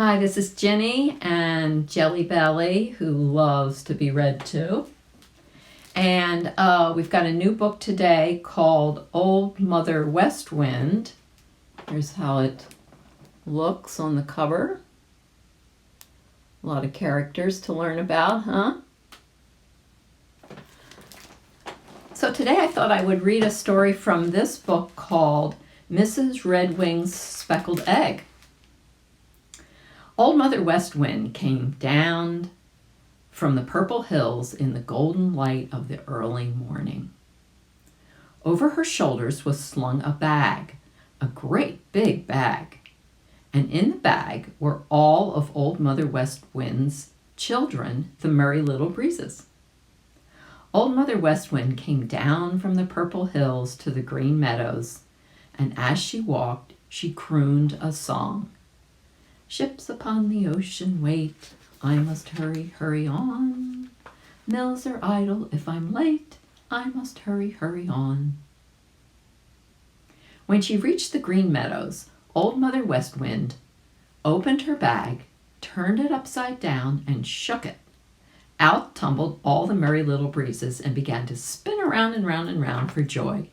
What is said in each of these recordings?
Hi, this is Ginny and Jelly Belly, who loves to be read to. And we've got a new book today called Old Mother West Wind. Here's how it looks on the cover. A lot of characters to learn about, huh? So today I thought I would read a story from this book called Mrs. Redwing's Speckled Egg. Old Mother West Wind came down from the purple hills in the golden light of the early morning. Over her shoulders was slung a bag, a great big bag, and in the bag were all of Old Mother West Wind's children, the Merry Little Breezes. Old Mother West Wind came down from the purple hills to the green meadows, and as she walked, she crooned a song. Ships upon the ocean wait, I must hurry, hurry on. Mills are idle if I'm late, I must hurry, hurry on. When she reached the green meadows, Old Mother West Wind opened her bag, turned it upside down, and shook it. Out tumbled all the Merry Little Breezes and began to spin around and round and round for joy.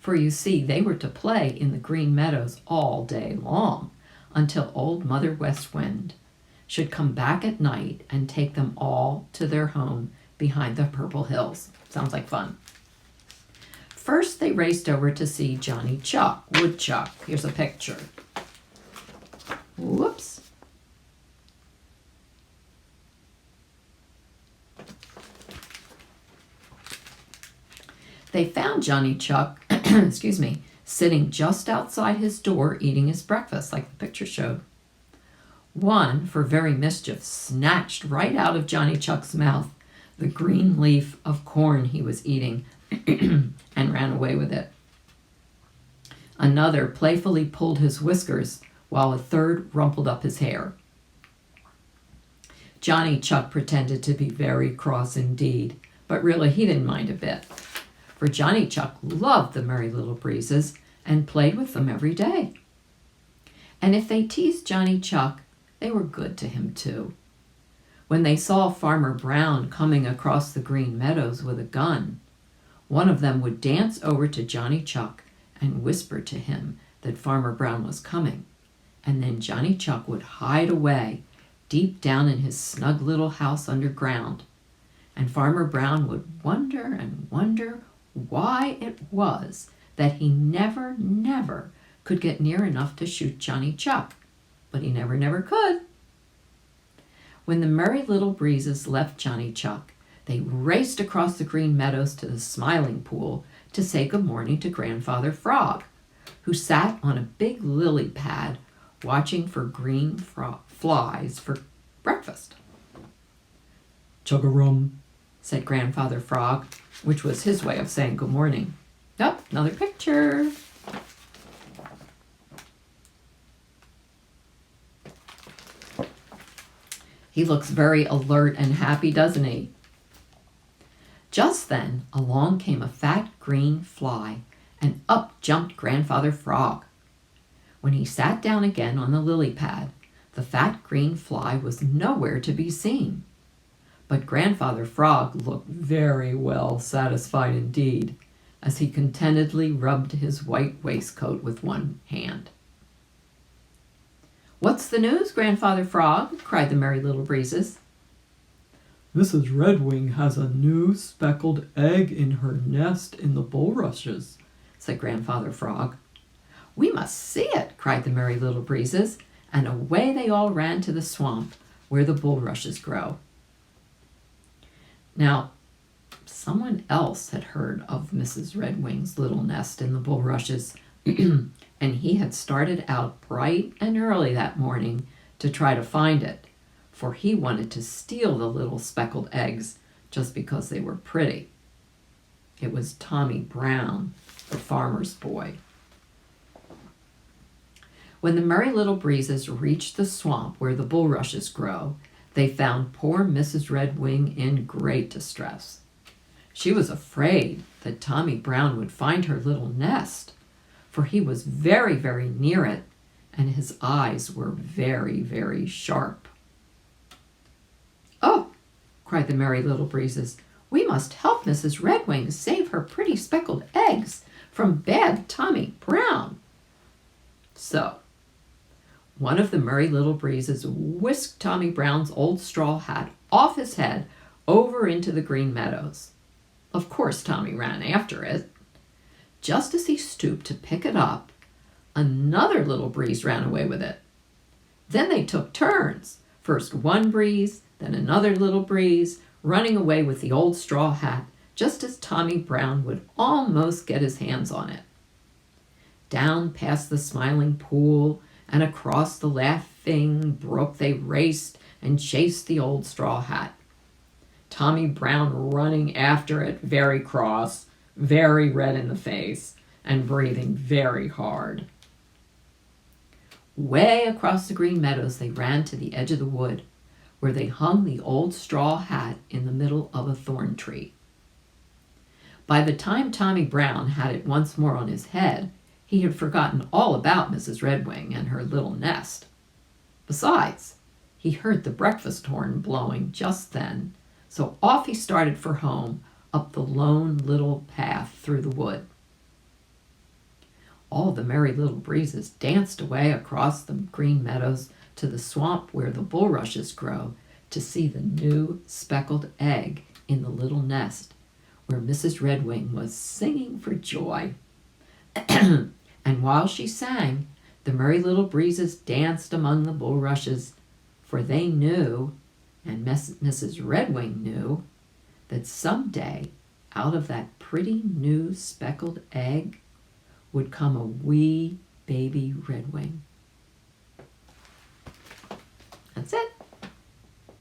For you see, they were to play in the green meadows all day long, until Old Mother West Wind should come back at night and take them all to their home behind the purple hills. Sounds like fun. First, they raced over to see Johnny Chuck, Woodchuck. Here's a picture. Whoops. They found Johnny Chuck, sitting just outside his door eating his breakfast, like the picture showed. One, for very mischief, snatched right out of Johnny Chuck's mouth the green leaf of corn he was eating and ran away with it. Another playfully pulled his whiskers, while a third rumpled up his hair. Johnny Chuck pretended to be very cross indeed, but really he didn't mind a bit. For Johnny Chuck loved the Merry Little Breezes and played with them every day. And if they teased Johnny Chuck, they were good to him too. When they saw Farmer Brown coming across the green meadows with a gun, one of them would dance over to Johnny Chuck and whisper to him that Farmer Brown was coming, and then Johnny Chuck would hide away deep down in his snug little house underground, and Farmer Brown would wonder and wonder why it was that he never could get near enough to shoot Johnny Chuck, but he never could. When the Merry Little Breezes left Johnny Chuck, they raced across the green meadows to the Smiling Pool to say good morning to Grandfather Frog, who sat on a big lily pad watching for green flies for breakfast. "Chug-a-rum," said Grandfather Frog, which was his way of saying good morning. Oh, another picture. He looks very alert and happy, doesn't he? Just then, along came a fat green fly, and up jumped Grandfather Frog. When he sat down again on the lily pad, the fat green fly was nowhere to be seen. But Grandfather Frog looked very well satisfied indeed, as he contentedly rubbed his white waistcoat with one hand. "What's the news, Grandfather Frog?" cried the Merry Little Breezes. "Mrs. Redwing has a new speckled egg in her nest in the bulrushes," said Grandfather Frog. "We must see it," cried the Merry Little Breezes, and away they all ran to the swamp where the bulrushes grow. Now, someone else had heard of Mrs. Redwing's little nest in the bulrushes, and he had started out bright and early that morning to try to find it, for he wanted to steal the little speckled eggs just because they were pretty. It was Tommy Brown, the farmer's boy. When the Merry Little Breezes reached the swamp where the bulrushes grow, they found poor Mrs. Redwing in great distress. She was afraid that Tommy Brown would find her little nest, for he was very near it, and his eyes were very, very sharp. "Oh," cried the Merry Little Breezes, "we must help Mrs. Redwing save her pretty speckled eggs from bad Tommy Brown." So one of the Merry Little Breezes whisked Tommy Brown's old straw hat off his head over into the Green Meadows. Of course, Tommy ran after it. Just as he stooped to pick it up, another little breeze ran away with it. Then they took turns, first one breeze, then another little breeze, running away with the old straw hat just as Tommy Brown would almost get his hands on it. Down past the Smiling Pool and across the Laughing Brook they raced and chased the old straw hat. Tommy Brown running after it, very cross, very red in the face, and breathing very hard. Way across the Green Meadows they ran to the edge of the wood, where they hung the old straw hat in the middle of a thorn tree. By the time Tommy Brown had it once more on his head, he had forgotten all about Mrs. Redwing and her little nest. Besides, he heard the breakfast horn blowing just then, so off he started for home up the lone little path through the wood. All the Merry Little Breezes danced away across the Green Meadows to the swamp where the bulrushes grow to see the new speckled egg in the little nest, where Mrs. Redwing was singing for joy. And while she sang, the Merry Little Breezes danced among the bulrushes, for they knew, and Mrs. Redwing knew, that someday out of that pretty new speckled egg would come a wee baby redwing. That's it.